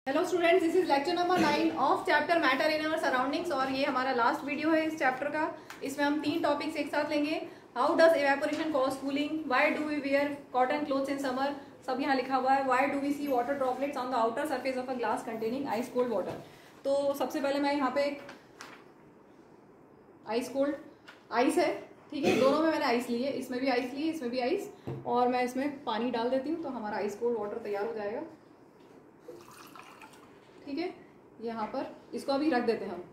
Hello students, this is lecture number 9 of chapter matter in our surroundings और ये हमारा last video है इस चैप्टर का। इसमें हम 3 टॉपिक्स एक साथ लेंगे। How does evaporation cause cooling, why do we wear cotton clothes in summer, सब यहाँ लिखा हुआ है। Why do we see water droplets on the outer surface of a glass containing ice cold water. तो सबसे पहले मैं यहाँ पे एक आइस कोल्ड आइस है, ठीक है, दोनों में मैंने आइस ली है, इसमें भी आइस ली है, इसमें भी आइस, और मैं इसमें पानी डाल देती हूँ तो हमारा आइस कोल्ड वाटर तैयार हो जाएगा। ठीक है, यहाँ पर इसको अभी रख देते हैं, हम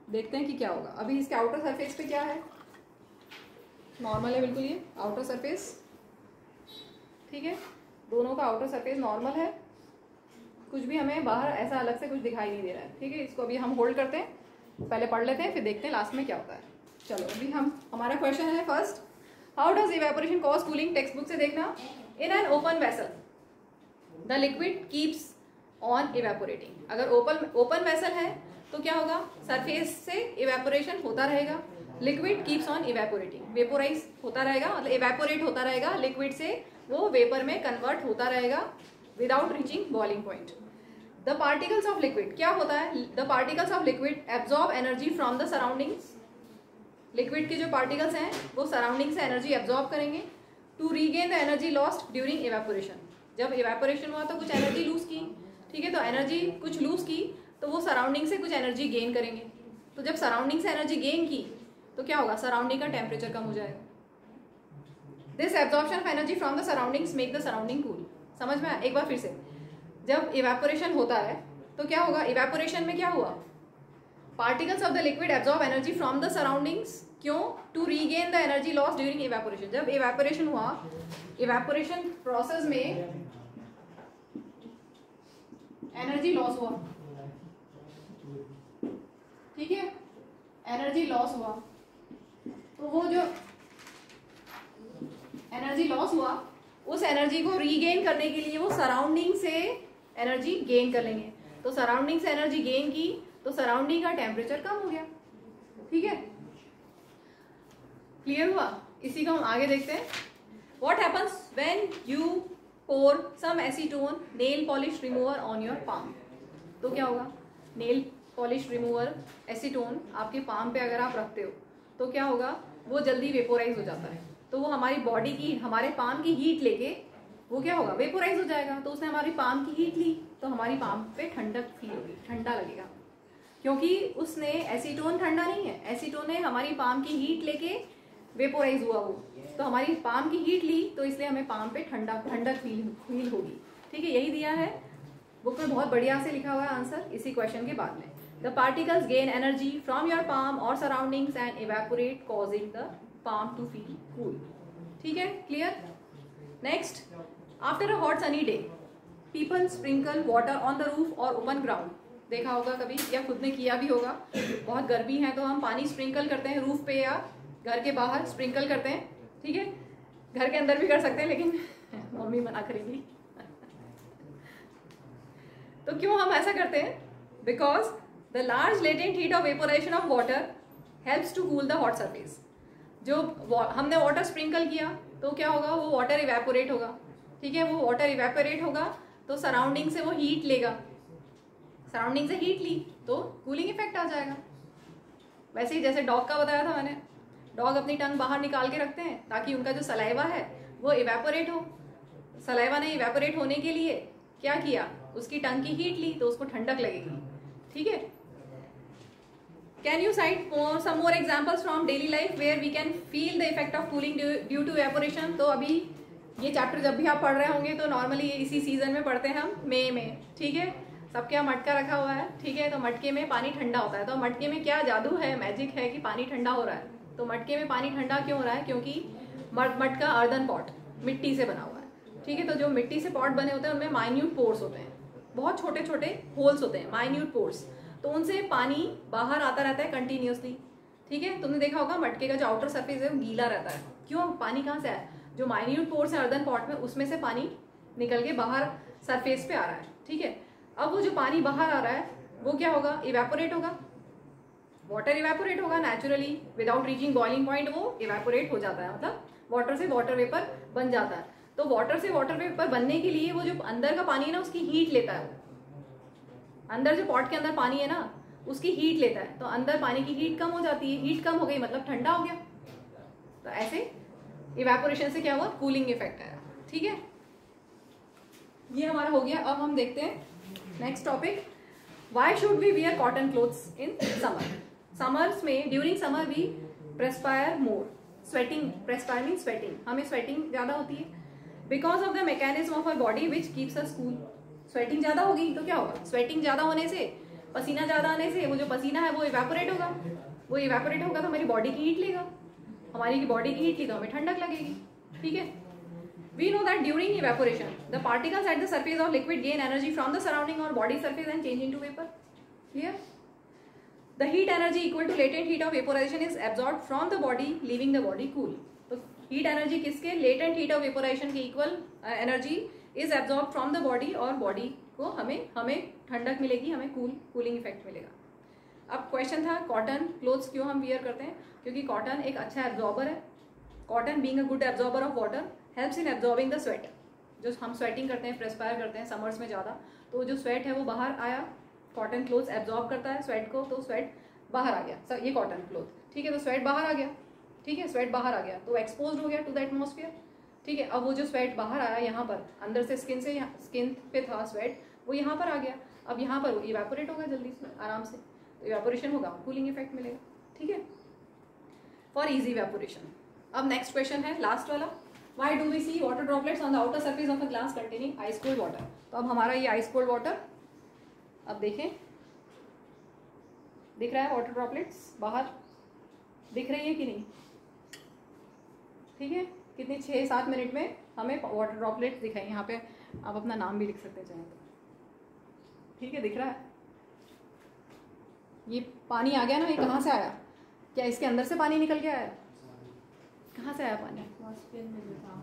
देखते हैं कि क्या होगा। अभी इसके आउटर सरफेस पे क्या है, नॉर्मल है बिल्कुल, ये आउटर सरफेस, ठीक है, दोनों का आउटर सरफेस नॉर्मल है, कुछ भी हमें बाहर ऐसा अलग से कुछ दिखाई नहीं दे रहा है। ठीक है, इसको अभी हम होल्ड करते हैं, पहले पढ़ लेते हैं फिर देखते हैं लास्ट में क्या होता है। चलो अभी हमारा क्वेश्चन है first, how does evaporation cause cooling. Text book से देखना। In an open vessel the liquid keeps on evaporating. अगर ओपन वेसल है तो क्या होगा, सरफेस से इवेपोरेशन होता रहेगा, liquid keeps on evaporating, vaporise होता रहेगा, मतलब इवेपोरेट होता रहेगा, लिक्विड से वो वेपर में कन्वर्ट होता रहेगा without reaching boiling point. The particles of liquid, क्या होता है, the particles of liquid absorb energy from the surroundings. Liquid के जो पार्टिकल्स हैं वो सराउंडिंग से एनर्जी एब्जॉर्ब करेंगे to regain the energy lost during evaporation. जब इवेपोरेशन हुआ तो कुछ एनर्जी लूज की, ठीक है, तो एनर्जी कुछ लूज की तो वो सराउंडिंग से कुछ एनर्जी गेन करेंगे। तो जब सराउंडिंग से एनर्जी गेन की तो क्या होगा, सराउंडिंग का टेम्परेचर कम हो जाएगा। This absorption of energy from the surroundings make the surrounding cool. समझ में आया? एक बार फिर से, जब इवेपोरेशन होता है तो क्या होगा, इवेपोरेशन में क्या हुआ, particles of the liquid absorb energy from the surroundings, क्यों, to regain the energy loss during evaporation. जब इवेपोरेशन हुआ, इवेपोरेशन प्रोसेस में एनर्जी लॉस हुआ, ठीक है, एनर्जी लॉस हुआ, तो वो जो एनर्जी लॉस हुआ उस एनर्जी को रीगेन करने के लिए वो सराउंडिंग से एनर्जी गेन कर लेंगे। तो सराउंडिंग से एनर्जी गेन की तो सराउंडिंग का टेम्परेचर कम हो गया। ठीक है, क्लियर हुआ? इसी को हम आगे देखते हैं। What happens when you pour some acetone nail polish remover on your palm। तो क्या होगा, नेल पॉलिश रिमूवर एसीटोन आपके पाम पे अगर आप रखते हो तो क्या होगा, वो जल्दी वेपोराइज हो जाता है। तो वो हमारी बॉडी की, हमारे पाम की हीट लेके वो क्या होगा, वेपोराइज हो जाएगा। तो उसने हमारी पाम की हीट ली तो हमारी पाम पे ठंडक फील होगी, ठंडा लगेगा, क्योंकि उसने एसीटोन ठंडा नहीं है, एसीटोन ने हमारी पाम की हीट लेके वेपोराइज हुआ वो, तो हमारी पाम की हीट ली तो इसलिए हमें पाम पे ठंडक फील होगी। ठीक है, यही दिया है बुक में, बहुत बढ़िया से लिखा हुआ है आंसर इसी क्वेश्चन के बाद में। The particles gain energy from your palm और surroundings and evaporate causing the palm to feel cool. ठीक है, clear? Next, after a hot sunny day people sprinkle water on the roof और open ground. देखा होगा कभी या खुद ने किया भी होगा। बहुत गर्मी है तो हम पानी स्प्रिंकल करते हैं रूफ पे या घर के बाहर स्प्रिंकल करते हैं। ठीक है, घर के अंदर भी कर सकते हैं लेकिन मम्मी मना करेगी। तो क्यों हम ऐसा करते हैं, because the large latent heat of vaporisation of water helps to cool the hot surface. जो हमने वाटर स्प्रिंकल किया तो क्या होगा, वो वाटर इवेपोरेट होगा। ठीक है, वो वाटर इवेपोरेट होगा तो सराउंडिंग से वो हीट लेगा, सराउंडिंग से हीट ली तो कूलिंग इफेक्ट आ जाएगा। वैसे ही जैसे डॉग का बताया था मैंने, डॉग अपनी टंग बाहर निकाल के रखते हैं ताकि उनका जो सलाइवा है वो इवेपोरेट हो। सलाइवा ने इवेपोरेट होने के लिए क्या किया, उसकी टंग की हीट ली तो उसको ठंडक लगेगी। ठीक है, can you cite some more examples from daily life where we can feel the effect of cooling due to evaporation. तो अभी ये चैप्टर जब भी आप पढ़ रहे होंगे तो नॉर्मली इसी सीजन में पढ़ते हैं हम, मई में। ठीक है, सबके यहाँ मटका रखा हुआ है, ठीक है, तो मटके में पानी ठंडा होता है। तो मटके में क्या जादू है, मैजिक है कि पानी ठंडा हो रहा है। तो मटके में पानी ठंडा क्यों हो रहा है, क्योंकि मटका अर्दन पॉट मिट्टी से बना हुआ है। ठीक है, तो जो मिट्टी से पॉट बने होते हैं उनमें माइन्यूट पोर्स होते हैं, बहुत छोटे छोटे होल्स होते हैं, माइन्यूट पोर्स, तो उनसे पानी बाहर आता रहता है कंटिन्यूसली। ठीक है, तुमने देखा होगा मटके का जो आउटर सरफेस है वो गीला रहता है, क्यों, पानी कहाँ से आया, जो माइन्यूट पोर्स है अर्दन पॉट में उसमें से पानी निकल के बाहर सरफेस पे आ रहा है। ठीक है, अब वो जो पानी बाहर आ रहा है वो क्या होगा, इवेपोरेट होगा, वाटर इवेपोरेट होगा naturally without reaching boiling point, वो इवेपोरेट हो जाता है, मतलब वाटर से वाटर वेपर बन जाता है। तो वाटर से वाटर वेपर बनने के लिए वो जो अंदर का पानी है ना उसकी हीट लेता है, अंदर जो पॉट के अंदर पानी है ना, उसकी हीट लेता है, तो अंदर पानी की हीट कम हो जाती है, हीट कम हो गई मतलब ठंडा हो गया। तो ऐसे इवेपोरेशन से क्या हुआ, कूलिंग इफेक्ट आया। ठीक है, ये हमारा हो गया। अब हम देखते हैं next topic, why should we wear cotton clothes in summer. Summers में, during summer we perspire more, sweating, perspire mean sweating, हमें स्वेटिंग ज्यादा होती है because of the mechanism of our body which keeps us cool. Sweating ज्यादा होगी तो क्या होगा, स्वेटिंग ज्यादा होने से, पसीना ज्यादा आने से, वो जो पसीना है वो इवेपोरेट होगा, वो इवेपोरेट होगा तो हमारी बॉडी की हीट लेगा, हमारी बॉडी की हीट ली तो हमें ठंडक लगेगी। ठीक है, we know that during evaporation the particles at the surface of liquid gain energy from the surrounding or body surface and change into vapor. Clear? The heat energy equal to latent heat of vaporization is absorbed from the body leaving the body cool. तो heat energy किसके, latent heat of vaporization के equal energy is absorbed from the body, और body को हमें ठंडक मिलेगी, हमें cooling effect मिलेगा। अब क्वेश्चन था कॉटन क्लोथ्स क्यों हम वियर करते हैं, क्योंकि कॉटन एक अच्छा एब्जॉर्बर है। Cotton being a good absorber of water helps in absorbing the sweat. जो हम स्वेटिंग करते हैं, प्रेस्पायर करते हैं समर्स में ज़्यादा, तो जो स्वेट है वो बाहर आया, कॉटन क्लोथ एब्जॉर्ब करता है स्वेट को, तो स्वेट बाहर आ गया। सर ये कॉटन क्लोथ, ठीक है, तो स्वेट बाहर आ गया। ठीक है, स्वेट बाहर आ गया तो एक्सपोज हो गया टू द एटमॉस्फेयर। ठीक है, अब वो जो स्वेट बाहर आया यहाँ पर, अंदर से स्किन पे था स्वेट, वो यहाँ पर आ गया। अब यहाँ पर वो इवेपोरेट होगा जल्दी से, आराम से, तो इवेपोरेशन होगा, कूलिंग इफेक्ट मिलेगा। ठीक है, फॉर इजी इवेपोरेशन। अब नेक्स्ट क्वेश्चन है लास्ट वाला, Why do we see water droplets on the outer surface of a glass containing ice cold water? तो अब हमारा ये ice cold water, अब देखें, दिख रहा है वाटर ड्रॉपलेट्स बाहर, दिख रही है कि नहीं? ठीक है, कितनी 6-7 मिनट में हमें वाटर ड्रॉपलेट्स दिखाई। यहाँ पे आप अपना नाम भी लिख सकते हैं चाहें तो। ठीक है, दिख रहा है, ये पानी आ गया ना, ये कहाँ से आया, क्या इसके अंदर से पानी निकल के आया? कहाँ से आया पानी?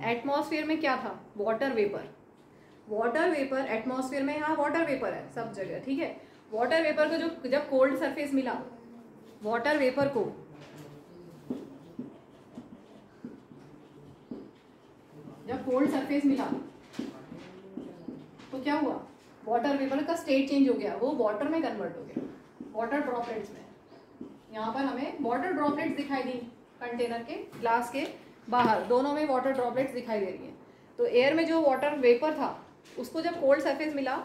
एटमॉस्फेयर में क्या था, water vapour. Water vapour atmosphere में, यहाँ वाटर वेपर है सब जगह। ठीक है, वाटर वेपर को जो जब कोल्ड सरफेस मिला, वाटर वेपर को जब कोल्ड सरफेस मिला तो क्या हुआ, वाटर वेपर का स्टेट चेंज हो गया, वो वाटर में कन्वर्ट हो गया, वाटर ड्रॉपलेट्स में। यहाँ पर हमें वाटर ड्रॉपलेट्स दिखाई दी, कंटेनर के, ग्लास के बाहर, दोनों में वाटर ड्रॉपलेट्स दिखाई दे रही हैं। तो एयर में जो वाटर वेपर था, उसको जब कोल्ड सरफेस मिला,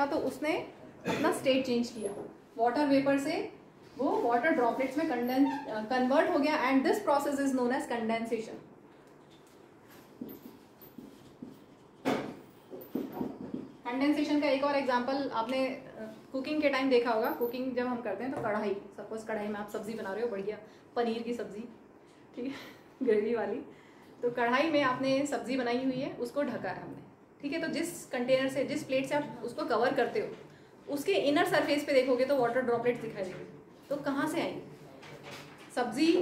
तो उसने अपना स्टेट चेंज किया, वाटर वेपर से वो वाटर ड्रॉपलेट्स में कन्वर्ट हो गया, and this process is known as condensation. Condensation का एक और एग्जांपल आपने कुकिंग के टाइम देखा होगा। कुकिंग जब हम करते हैं तो कढ़ाई, सपोज कढ़ाई में आप सब्जी बना रहे हो, बढ़िया पनीर की सब्जी, ठीक है, ग्रेवी वाली, तो कढ़ाई में आपने सब्जी बनाई हुई है, उसको ढका है हमने। ठीक है, तो जिस कंटेनर से, जिस प्लेट से आप उसको कवर करते हो, उसके इनर सरफेस पे देखोगे तो वाटर ड्रॉपलेट्स दिखाई देंगे। तो कहाँ से आएंगे? सब्जी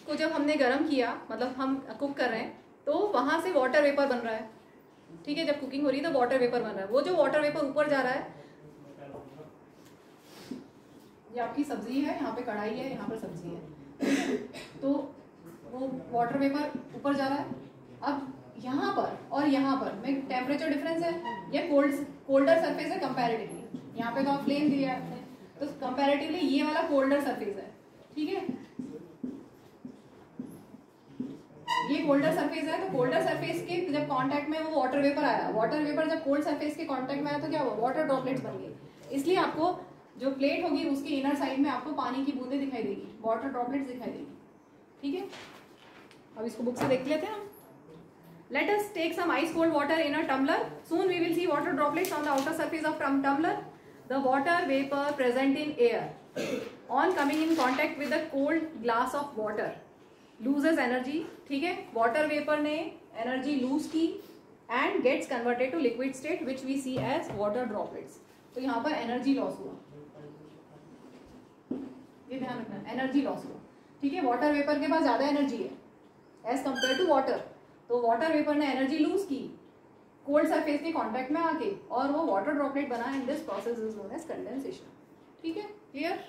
को जब हमने गर्म किया, मतलब हम कुक कर रहे हैं, तो वहाँ से वाटर वेपर बन रहा है। ठीक है, जब कुकिंग हो रही है तो वाटर वेपर बन रहा है, वो जो वाटर वेपर ऊपर जा रहा है, ये आपकी सब्जी है, यहाँ पे कढ़ाई है, यहाँ पर सब्जी है, तो वो वाटर वेपर ऊपर जा रहा है। अब यहाँ पर और यहाँ पर में टेम्परेचर डिफरेंस है, ये कोल्डर सरफेस है कंपैरेटिवली, यहाँ पे तो आप प्लेन दिया है, तो कंपैरेटिवली ये वाला कोल्डर सरफेस है। ठीक है, ये कोल्डर सरफेस है, तो कोल्डर सरफेस के जब कांटेक्ट में वो वाटर वेपर आया, वाटर वेपर जब कोल्ड सरफेस के कांटेक्ट में आया तो क्या हुआ, वाटर ड्रॉपलेट्स बन गए। इसलिए आपको जो प्लेट होगी उसकी इनर साइड में आपको पानी की बूंदें दिखाई देगी, वाटर ड्रॉपलेट्स दिखाई देगी। ठीक है, अब इसको बुक से देख लेते हैं हम। Let us take some ice cold water in a tumbler. Soon we will see water droplets on the outer surface of tumbler. The water vapor present in air on coming in contact with the cold glass of water loses energy. ठीक है, water vapor ने energy lose की and gets converted to liquid state which we see as water droplets. तो यहाँ पर energy loss हुआ, ये ध्यान रखना, energy loss हुआ। ठीक है, water vapor के पास ज्यादा energy है as compared to water, तो वाटर वेपर ने एनर्जी लूज की कोल्ड सरफेस के कांटेक्ट में आके, और वो वाटर ड्रॉपलेट बना, and this process is known as condensation. ठीक है, क्लियर?